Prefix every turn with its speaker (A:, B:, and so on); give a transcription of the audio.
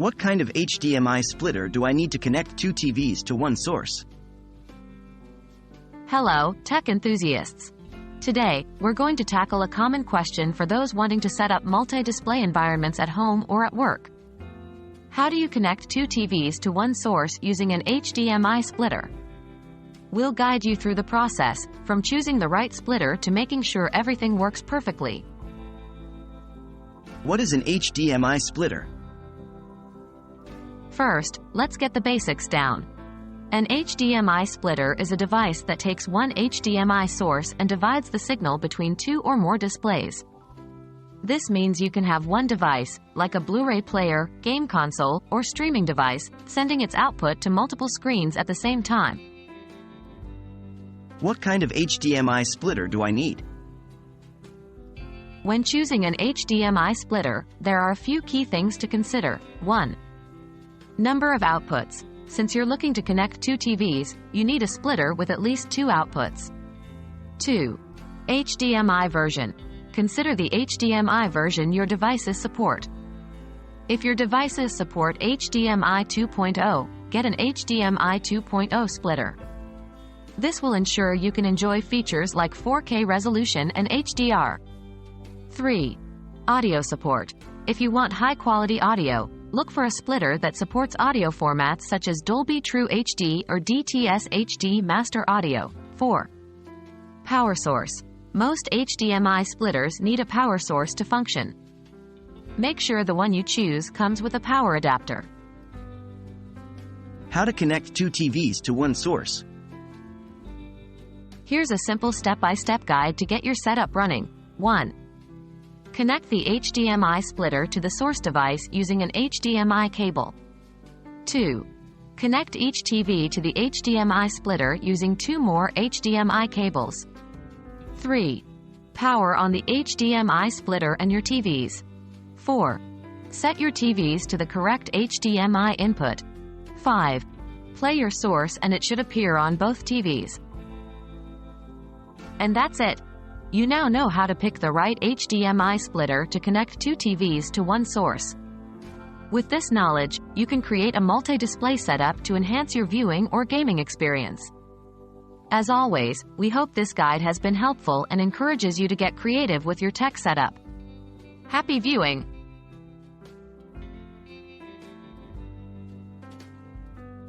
A: What kind of HDMI splitter do I need to connect two TVs to one source?
B: Hello, tech enthusiasts. Today, we're going to tackle a common question for those wanting to set up multi-display environments at home or at work. How do you connect two TVs to one source using an HDMI splitter? We'll guide you through the process, from choosing the right splitter to making sure everything works perfectly.
A: What is an HDMI splitter?
B: First, let's get the basics down. An HDMI splitter is a device that takes one HDMI source and divides the signal between two or more displays. This means you can have one device, like a Blu-ray player, game console, or streaming device, sending its output to multiple screens at the same time.
A: What kind of HDMI splitter do I need?
B: When choosing an HDMI splitter, there are a few key things to consider. 1. Number of outputs. Since you're looking to connect two TVs, you need a splitter with at least two outputs. 2. HDMI version. Consider the HDMI version your devices support. If your devices support HDMI 2.0, get an HDMI 2.0 splitter. This will ensure you can enjoy features like 4K resolution and HDR. 3. Audio support. If you want high-quality audio, look for a splitter that supports audio formats such as Dolby True HD or DTS HD Master Audio. 4. Power source. Most HDMI splitters need a power source to function. Make sure the one you choose comes with a power adapter.
A: How to connect two TVs to one source.
B: Here's a simple step-by-step guide to get your setup running. 1. Connect the HDMI splitter to the source device using an HDMI cable. 2. Connect each TV to the HDMI splitter using two more HDMI cables. 3. Power on the HDMI splitter and your TVs. 4. Set your TVs to the correct HDMI input. 5. Play your source and it should appear on both TVs. And that's it. You now know how to pick the right HDMI splitter to connect two TVs to one source. With this knowledge, you can create a multi-display setup to enhance your viewing or gaming experience. As always, we hope this guide has been helpful and encourages you to get creative with your tech setup. Happy viewing!